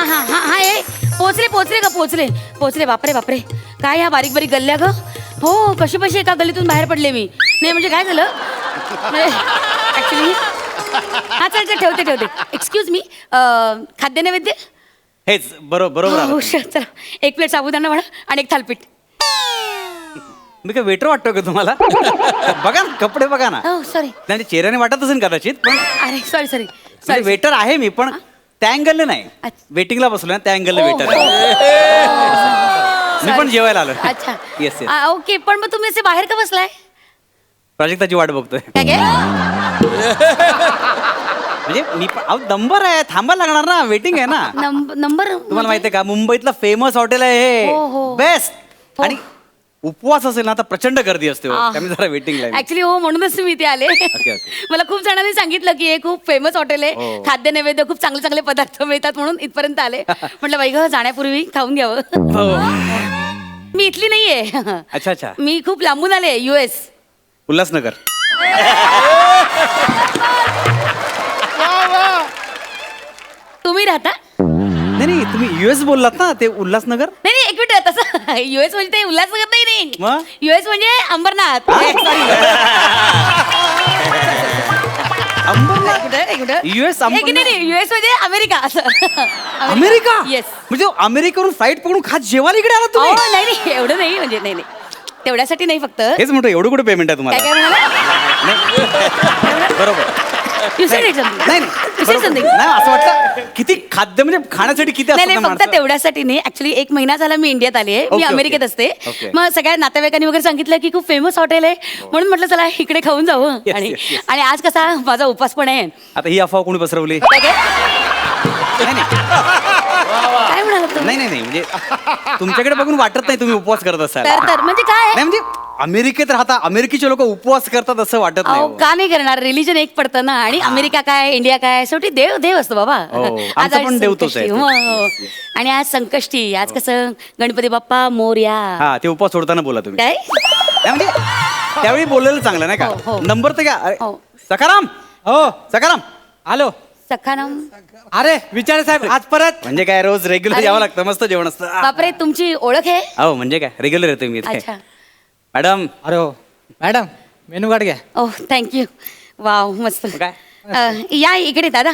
हा हा हा ए पोचले पोचले ग पोचले पोचले. बापरे बापरे काय ह्या बारीक बारीक गल्ल्या ग. हो कशी कशी एका गल्लीतून बाहेर पडले मी. नाही म्हणजे काय झालं ऍक्च्युली. हा चल चल ठेवते ठेवते. एक्सक्यूज मी खाद्य नैवेद्य. हेच बरोबर हो आलं. चला एक प्लेट साबुदाणा वडा आणि एक थालपीठ. मी काय वेटर वाटतो का तुम्हाला? बघा ना कपडे बघा ना. हो सॉरी. त्यांच्या चेहऱ्याने वाटत असेल कदाचित पण अरे सॉरी सॉरी म्हणजे वेटर आहे मी पण त्या अँगलने नाही. अच्छा. वेटिंगला बसलो ना त्या अँगलने ओ, वेटर हो. मी पण जेवायला आलो. अच्छा येस येस. ओके पण मग तुम्ही असे बाहेर का बसलाय? प्रोजेक्टाची वाट बघतोय. काय काय म्हणजे मी पण नंबर आहे थांबायला लागणार ना वेटिंग आहे ना. नंबर तुम्हाला माहिती आहे का मुंबईतलं फेमस हॉटेल आहे हो, हो. हे बेस्ट. हो. आणि उपवास असेल ना तर प्रचंड गर्दी असते हो. त्यामुळे जरा वेटिंगला आहे. ऍक्च्युली हो म्हणूनच मी इथे आले. ओके. मला खूप जणांनी सांगितलं की हे खूप फेमस हॉटेल आहे. हो. खाद्य नैवेद्य खूप चांगले चांगले पदार्थ मिळतात म्हणून इथपर्यंत आले. म्हटलं बाई ग जाण्यापूर्वी खाऊन घ्यावं. हो. मी इथली नाहीये. अच्छा अच्छा. मी खूप लांबून आले US. उल्हासनगर. तुम्ही राहता? नाही नाही तुम्ही US बोललात ना ते उल्हासनगर. नाही नाही एक मिनिट तसं US म्हणजे ते उल्हासनगर नाही मग? US म्हणजे अंबरनाथ. US US म्हणजे अमेरिका असं. अमेरिका. येस. म्हणजे अमेरिकेवरून फ्लाईट पकडून खास जेवायला इकडे आला तुम्ही. नाही नाही एवढं नाही म्हणजे नाही नाही तेवढ्यासाठी नाही फक्त. हेच म्हणतो एवढं कुठे पेमेंट आहे काय तुम्हाला? काय म्हणाला? बरोबर. You said it something. नाही You said something. नाही असं वाटतं किती खाद्य म्हणजे खाण्यासाठी किती नाही असतं नाही ना फक्त माणसं. तेवढ्यासाठी नाही. ऍक्च्युली 1 महिना झाला मी इंडियात आली आहे. मी ओके, अमेरिकेत ओके. असते. ओके. मग सगळ्या नातेवाईकांनी वगैरे सांगितलं की खूप फेमस हॉटेल आहे म्हणून म्हटलं चला इकडे खाऊन जावं. Yes, आणि yes, yes. आणि आज कसा माझा उपास पण आहे. आता ही अफवा कोणी पसरवली? काय काय? नाही नाही काय म्हणालात तुम्ही? नाही नाही नाही म्हणजे तुमच्याकडे बघून वाटत नाही तुम्ही उपवास करत असाल. तर म्हणजे काय नाही म्हणजे अमेरिकेत राहता अमेरिकेचे लोक उपवास करतात असं वाटत नाही अहो हो. का नाही करणार. रिलिजन एक पडतं ना. आणि अमेरिका काय इंडिया काय शेवटी देव देव असतो बाबा. हो, आज आमचा पण देव तोच संकष्टी. आहे. हो, हो. आणि आज संकष्टी. आज कसं गणपती बाप्पा मोरया. हा ते उपवास सोडताना बोला तुम्ही. काय नाही म्हणजे त्यावेळी बोललेलं चांगलं नाही हो, का. हो. नंबर तर घ्या. अरे, हो. सखाराम. हो सखाराम. हॅलो. सखाराम. अरे विचारे साहेब आज परत. म्हणजे काय रोज रेग्युलर अरे. यावं लागतं मस्त जेवण असतं. बापरे तुमची ओळख आहे? हो म्हणजे काय रेग्युलर येतोय मी इथे. अच्छा मॅडम अरे हो मॅडम मेनू कार्ड घ्या. ओह थँक्यू. वाव मस्त. काय? या इकडे दादा.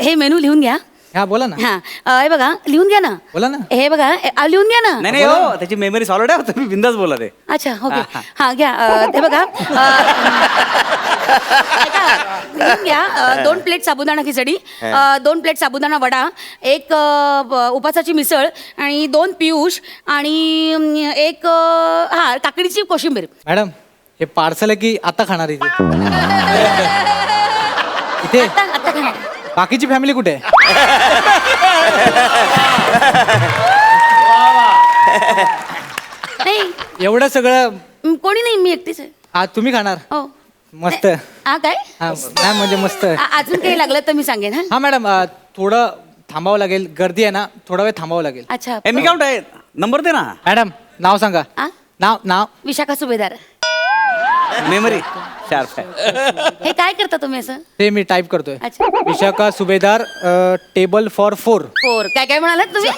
हे मेनू लिहून घ्या. हा बोला ना. हा हे बघा लिहून घ्या ना. बोला ना. हे बघा लिहून घ्या ना. नाही नाही हो त्याची मेमरी सॉलिड आहे तुम्ही बिंदास बोला ते. अच्छा ओके. हा. हा घ्या. हे बघा ऐका, लिहून घ्या. 2 प्लेट साबुदाणा खिचडी, 2 प्लेट साबुदाणा वडा, 1 उपासाची मिसळ आणि 2 पियुष आणि 1 काकडीची कोशिंबीर. मॅडम हे पार्सल आहे की आता खाणार इथे? इथे आता खाणार. बाकीची फॅमिली कुठे आहे? नाही एवढं सगळं कोणी नाही मी एकटीच आहे. हा तुम्ही खाणार? हो मस्त. हा काय हा नाही म्हणजे मस्त. अजून काही लागलं तर मी सांगेन. हा हा मॅडम थोडं थांबावं लागेल. गर्दी आहे ना थोडा वेळ थांबावं लागेल. अच्छा मी काय म्हणतोय नंबर दे ना. मॅडम नाव सांगा. आ? नाव विशाखा सुभेदार. मेमरी शार्प आहे. हे काय करता तुम्ही असं? ते मी टाईप करतोय. अच्छा विशाखा सुभेदार टेबल फॉर 4. काय काय म्हणालात तुम्ही?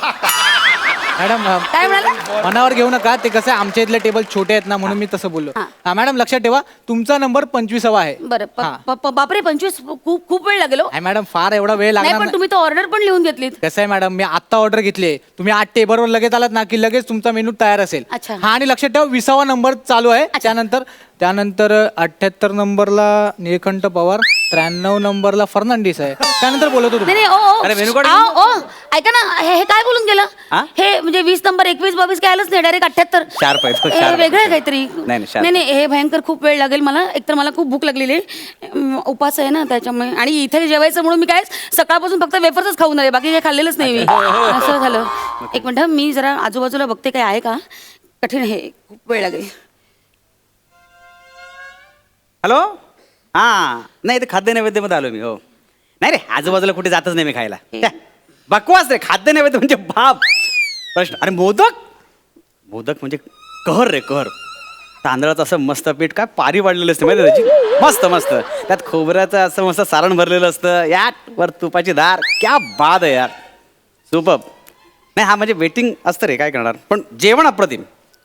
मॅडम काय म्हणाला? मनावर घेऊ नका. ते कसं आहे, आमच्या इथले टेबल छोटे आहेत ना म्हणून मी तसं बोललो. हा. हा मॅडम लक्षात ठेवा तुमचा नंबर 25वा आहे. बरं हा. बापरे 25 खूप खूप वेळ लागेल हो. नाही मॅडम फार एवढा वेळ नाही लागणार पण नाही. तुम्ही तो ऑर्डर पण लिहून घेतलीत. कसं आहे मॅडम मी आत्ता ऑर्डर घेतली. तुम्ही 8 टेबलवर लगेच आलात ना की लगेच तुमचा मेनू तयार असेल. अच्छा. हा आणि लक्षात ठेवा 20वा नंबर चालू आहे. त्यानंतर 78 नंबरला निळकंठ पवार, 93 नंबरला फर्नांडिस आहे. त्यानंतर बोलतो नाही तुम्ही. नाही ओ अरे, मेनू कार्ड ऐका ना हे काय बोलून गेलं? हा? हे म्हणजे 20 नंबर 21 22 काय आलंच नाही डायरेक्ट 78. शार्प आहे तो, हे शार्प. वेगळं आहे काहीतरी. नाही, sharp. नाही नाही हे भयंकर खूप वेळ लागेल मला. एकतर मला खूप भूक लागलेली आहे. उपास आहे ना त्याच्यामुळे. आणि इथे जेवायचं म्हणून मी काय सकाळपासून फक्त वेफर्सच खाऊन आले. बाकी काही खाल्लेलंच नाही मी. असं झालं. एक मिनिट मी जरा आजूबाजूला बघते काय आहे का. कठीण आहे खूप वेळ लागेल. हॅलो हा नाही ते खाद्य नैवेद्यमध्ये आलो मी. हो नाही रे आजूबाजूला कुठे जातच नाही मी खायला. बकवास रे खाद्य नैवेद्य म्हणजे बाप प्रश्न. अरे मोदक मोदक म्हणजे कहर रे कहर. तांदळाचं असं मस्त पीठ काय पारी वाढलेलं असतं माहिती त्याची. मस्त मस्त त्यात खोबऱ्याचं असं मस्त सारण भरलेलं असतं. यात वर तुपाची धार क्या बाद आहे यार. सुपर. नाही हा म्हणजे वेटिंग असतं रे, काय करणार. पण जेवण अप्रतिम.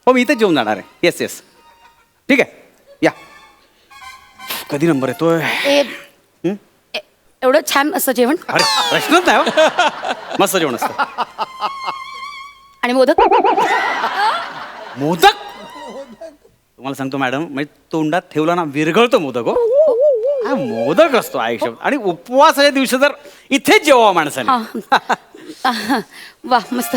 हो मी इथेच जेवून जाणार आहे. येस येस ठीक आहे या. कधी नंबर येतोय. एवढं छान असतं जेवण. अरे प्रश्नच नाही हो. मस्त जेवण असतं. आणि मोदक. मोदक तुम्हाला सांगतो मॅडम, म्हणजे तोंडात ठेवला ना विरघळतो मोदक. हो हा मोदक असतो आयुष्यात. आणि उपवासाच्या दिवशी जर इथेच जेवा माणसाने. वा मस्त.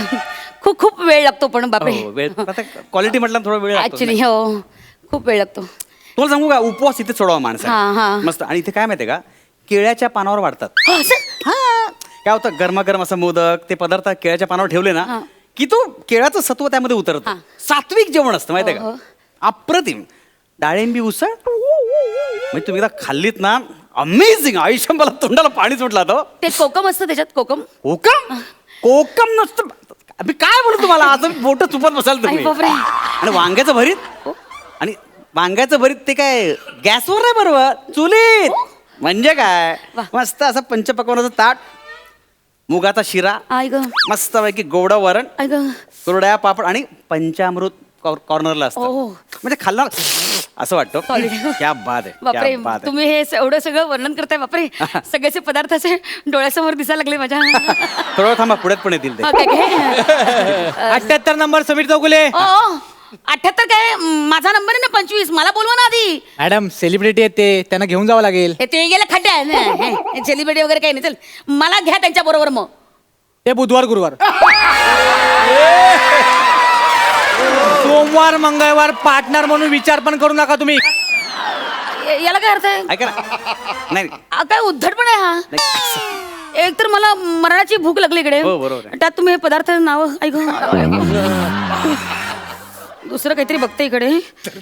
खूप खूप वेळ लागतो पण बापरे. हो, वेळ आता क्वालिटी म्हटलं थोडा वेळ लागतो. ऍक्च्युली हो खूप वेळ लागतो. तुला सांगू का, उपवास इथे सोडावा हा, हा. माणसाने मस्त. आणि इथे काय माहितीये का, केळ्याच्या पानावर वाढतात. हो, असं? हा काय होतं, गरमागरम असं मोदक ते पदार्थ केळ्याच्या पानावर ठेवले हा. ना की तो केळाचं सत्व त्यामध्ये उतरतं. हा. सात्विक जेवण असतं माहितीये हो, का, अप्रतिम. डाळिंबी उसळ म्हणजे तुम्ही एकदा खाल्लीत ना, अमेझिंग. आयुष्य मला तोंडाला पाणी सुटला तो. ते कोकम असतं त्याच्यात, कोकम. कोकम कोकम नसतं. मी काय बोलू तुम्हाला, आता बोट चुपत बसाल तुम्ही. आई बापरे. आणि वांग्याचं भरीत. आणि वांग्याचं भरीत ते काय गॅसवर नाही बरोबर, चुलीत. म्हणजे काय वा. मस्त असं पंचपक्वानाचं ताट, मुगाचा शिरा, आई ग, मस्त पैकी गोडा वरण, आई ग. कुरड्या पापड आणि पंचामृत कॉर्नरला असतं. ओह. म्हणजे खाल्लं असं वाटतं. Solid. क्या बात आहे, बापरे क्या बात आहे. तुम्ही हे एवढं सगळं वर्णन करताय बापरे. सगळ्याचे पदार्थ असे डोळ्यासमोर दिसायला लागले माझ्या. थोडं वेळ थांबा, पुढ्यात पण येतील ते. हा, काय काय 78 नंबर समीर चौगुले. ओ 78 काय माझा नंबर आहे ना 25. मला बोलवा ना आधी. मॅडम सेलिब्रिटी आहेत ते, त्यांना घेऊन जावं लागेल. ते गेले खड्ड्या सेलिब्रिटी वगैरे काही नाही. चल मला घ्या त्यांच्या बरोबर मग. ते बुधवार गुरुवार. सोमवार मंगळवार पार्टनर म्हणून विचार पण करू नका तुम्ही. याला काय अर्थ आहे. ऐका ना. नाही काय उद्धटपण आहे हा. नाही. एक तर मला मरणाची भूक लागली इकडे. हो, बरोबर आहे. त्यात तुम्ही हे पदार्थ नाव ऐक. दुसरं काहीतरी बघते इकडे.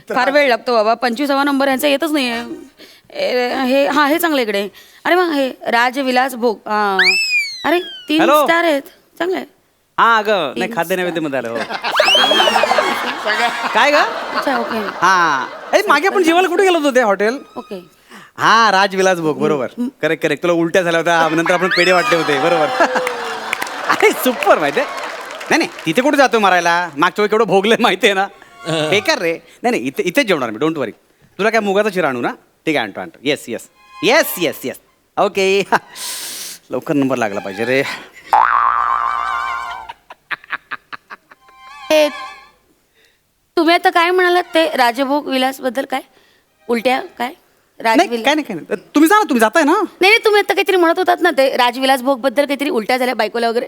फार वेळ लागतो बाबा. 25वा नंबर यांचा येतच नाहीये. हे हा हे चांगलं इकडे. अरे मग हे राजविलास भोग. हा. अरे 3 हॅलो. स्टार आहेत, चांगलं आहे. हा अगं नाही, खाद्य नैवेद्यमध्ये आलं. हो. काय ग. अच्छा ओके हा अरे मागे आपण जेवायला कुठे गेलो होतो ते हॉटेल. ओके. हा राजविलास भोग, बरोबर. Correct correct. तुला उलट्या झाल्या होत्या, नंतर आपण पेढे वाटले होते, बरोबर. अरे सुपर माहितीये. नाही नाही तिथे कुठे जातोय मारायला, मागच्या वेळी केवढं भोगलं माहितीये ना. बेकार रे. नाही नाही इथे इथेच जेवणार मी, डोंट वरी. तुला काय मुगाचा चिरा आणू ना. ठीक आहे, आणतो. Yes yes yes yes yes okay. लवकर नंबर लागला पाहिजे रे. हे तुम्ही आता काय म्हणालात ते राजभोग विलास बद्दल काय उलट्या काय नाही राजविलास काय नाही काय नाही. तुम्ही जा ना, तुम्ही जाताय ना. नाही नाही, तुम्ही आता काहीतरी म्हणत होतात ना ते राजविलास भोग बद्दल काहीतरी उलट्या झाल्या बायकोला वगैरे.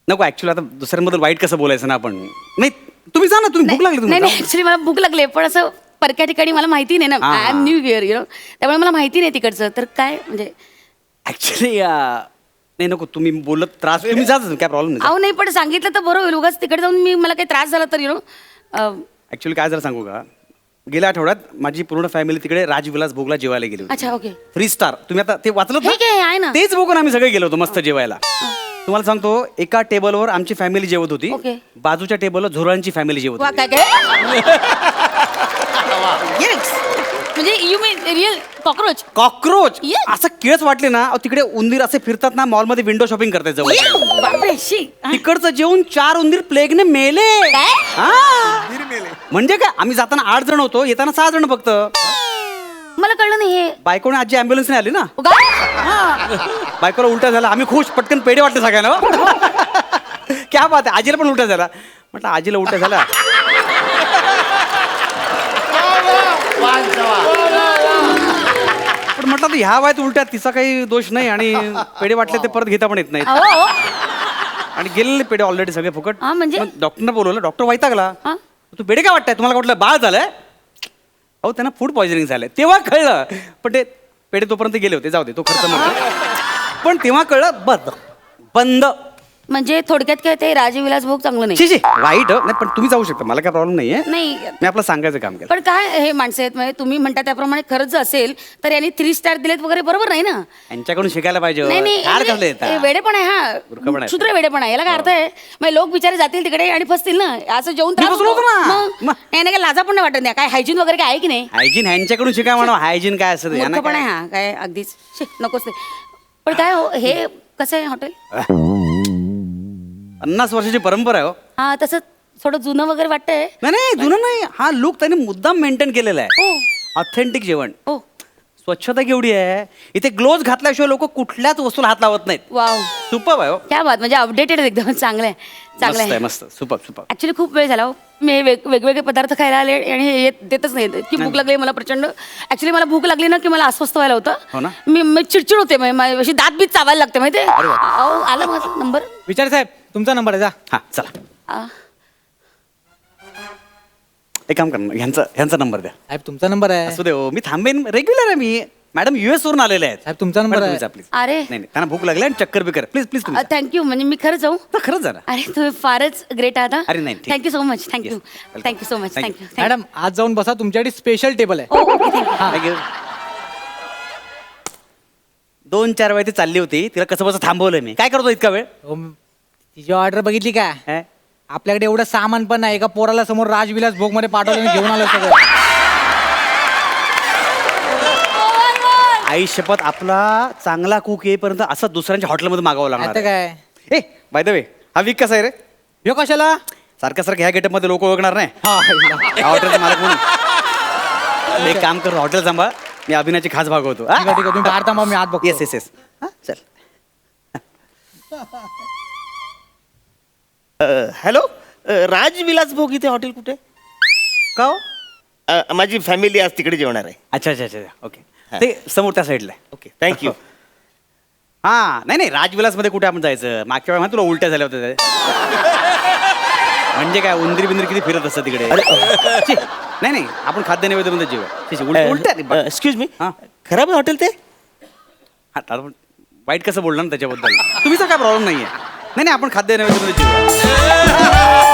नको ऍक्च्युली आता दुसऱ्यांबद्दल वाईट कसं बोलायचं ना आपण. नाही तुम्ही जा ना, तुम्ही भूक लागली नाही तुम्हाला. नाही ऍक्च्युली मला भूक लागली पण असं परक्या ठिकाणी मला माहिती नाही ना. हा. I am new here you know, त्यामुळे मला माहिती नाही तिकडचं. तर काय म्हणजे ऍक्च्युली नाही नको, तुम्ही बोलत त्रास, तुम्ही जा, काय प्रॉब्लेम नाही. अहो नाही पण सांगितलं तर बरं होईल. उगाच तिकडे जाऊन मी मला काही त्रास झाला तर यु नो. ऍक्च्युली काय जरा सांगू का, गेल्या आठवड्यात माझी पूर्ण फॅमिली तिकडे राजविलास भोगला जेवायला गेली होती. अच्छा ओके. 3 स्टार. तुम्ही आता ते वाचलं ठीक आहे ना. तेच बघून आम्ही सगळे गेलो होतो मस्त जेवायला. तुम्हाला सांगतो, एका टेबलवर आमची फॅमिली जेवत होती, ओके. बाजूच्या टेबलवर झुरळांची फॅमिली जेवत वा होती. काय काय येस म्हणजे you mean real cockroach. Cockroach Yes. असं केळच वाटले ना. अहो, तिकडे उंदीर असे फिरतात ना, मॉलमध्ये विंडो शॉपिंग करताय जवळ. बापरे शी. तिकडचं जेवून 4 उंदीर प्लेगने मेले. काय? हा. म्हणजे काय, आम्ही जाताना 8 जण होतो, येताना 6 जण फक्त. मला कळलं नाही हे. बायकोने आजी ॲम्ब्युलन्सने आली ना. काय? बायकोला उलटा झाला, आम्ही खुश, पटकन पेढे वाटले सगळ्यांना. हो. क्या बात आहे. आजीला पण उलटा झाला. म्हटलं आजीला उलटा झाला. पण म्हटलं तर ह्या वयात उलट्यात तिचा काही दोष नाही, आणि पेढे वाटले ते परत घेता पण येत नाहीत. अहो आणि गेलेले पेढे ऑलरेडी सगळे फुकट. हा, म्हणजे? डॉक्टरने बोलवलं, डॉक्टर वैतागला. हा? तू पेढे काय वाटताय, तुम्हाला वाटलं बाळ झालंय. अहो त्यांना फूड पॉइझनिंग झालंय, तेव्हा कळलं. पण ते पेढे तोपर्यंत गेले होते, जाऊ दे, तो खर्च म्हणतो. पण तेव्हा कळलं बंद. म्हणजे थोडक्यात काय ते राजविलास भोग चांगलं नाही. शी वाईट. नाही पण तुम्ही जाऊ शकता, मला काय प्रॉब्लेम नाहीये. नाही मी आपलं सांगायचं काम केलं. पण काय हे माणसं आहेत म्हणजे तुम्ही म्हणता त्याप्रमाणे खरंच जर असेल तर यांनी 3 स्टार दिलेत वगैरे बरोबर नाही ना. यांच्याकडून शिकायला पाहिजे. नाही फार कसले नाही येतात. वेडेपण आहे मूर्खपण हा. आहे. क्षुद्र वेडेपण आहे. याला काय अर्थ आहे. मग लोक बिचारे जातील तिकडे आणि फसतील ना. असं जेवून मी फसलो होतो ना. मग. नाही काय लाजा पण नाही वाटत नाही. काय हायजीन वगैरे काय आहे की नाही. हायजीन ह्यांच्याकडून शिकाय म्हणा. हायजीन काय असतं मूर्खपण आहे हा काय अगदीच. शी, नकोच ते. पण काय हो हे कसं आहे हॉटेल? 50 वर्षाची परंपरा आहे हो. हा तसं थोडं जुनं वगैरे वाटतंय. नाही नाही जुनं नाही, हा लुक त्यांनी मुद्दाम मेंटेन केलेला आहे. हो ऑथेंटिक जेवण. हो स्वच्छता केवढी आहे इथे. ग्लोव्ज घातल्याशिवाय लोक कुठल्याच वस्तूला हात लावत नाहीत. वाव सुपर आहे हो. क्या बात, म्हणजे अपडेटेड एकदम चांगलं आहे चांगलं मस्त आहे आहे. मस्त. Super super. ऍक्च्युली खूप वेळ झाला हो. मी हे वेगवेगळे पदार्थ खायला आले आणि हे देतच नाही की भूक लागली मला प्रचंड. ऍक्च्युली मला भूक लागली ना की मला अस्वस्थ व्हायला हो होतं. ना? मी चिडचिड होते अशी दात बीत चावायला लागते माहिती आला माझा नंबर. विचार साहेब तुमचा नंबर आहे जा. हा चला एक काम कर ना, ह्यांचा नंबर द्या. साहेब तुमचा नंबर आहे. असू दे हो, मी थांबेन. रेग्युलर आहे मी. मॅडम US वरून आलेले आहेत. साहेब तुमचा नंबर आहे. प्लीज. अरे नाही नाही, त्यांना भूक लागली आणि चक्कर बिकर. प्लीज प्लीज तुम्ही जा. थँक्यू, म्हणजे मी खरंच जाऊ? खरंच जरा. अरे तुम्ही फारच ग्रेट आहात. अरे नाही, ठीक. Thank you so much. Thank you Yes, welcome. Thank you so much. Thank thank you madam आज जाऊन बसा, तुमच्यासाठी स्पेशल टेबल आहे. Okay thank you. Thank you. 2-4 वेळा ती चालली होती, तिला कसं बसं थांबवलं मी. काय करतो इतका वेळ? हो, तिची ऑर्डर बघितली का? काय? आपल्याकडे एवढं सामान पण नाही. एका पोराला समोर राजविलास भोग मध्ये पाठवलं आणि घेऊन आलं सगळं. आई शपथ, आपला चांगला कुक येईपर्यंत असं दुसऱ्यांच्या हॉटेलमध्ये मागावं लागणार आता आहे. काय ए बाय द वे, हा वीक कसा आहे रे? ह्यो कशाला? सारखं सारखं ह्या गेटअप मध्ये लोक ओळखणार नाही. हा, या हॉटेलचा मालक म्हणून एक काम कर, हॉटेल सांभाळ. मी अभिनयाची खास भाग होतो. ठीक आहे, ठीक आहे. तुम्ही बाहेर थांबा, मी आत बघतो. Yes yes yes. चल. हॅलो राजविलास भोग इथे हॉटेल कुठे? का हो? माझी फॅमिली आज तिकडे जेवणार आहे. अच्छा अच्छा अच्छा. ओके. ते समोर त्या साईडला आहे. Okay thank you. हा नाही नाही, राजविलास मध्ये कुठे आपण जायचं? मागच्या वेळा तुला उलट्या झाल्या होत्या. म्हणजे काय उंदरी बिंदरी किती फिरत असतात तिकडे. छी, नाही नाही, आपण खाद्य नैवेद्यामध्ये जेवूया. उलट्या नाही. एक्सक्यूज मी, हा. खराब आहे हॉटेल ते? आता आपण वाईट कसं बोलणार ना त्याच्याबद्दल? तुम्हीचा काय प्रॉब्लेम नाहीये. नाही नाही, आपण खाद्य नैवेद्यामध्ये जेवूया.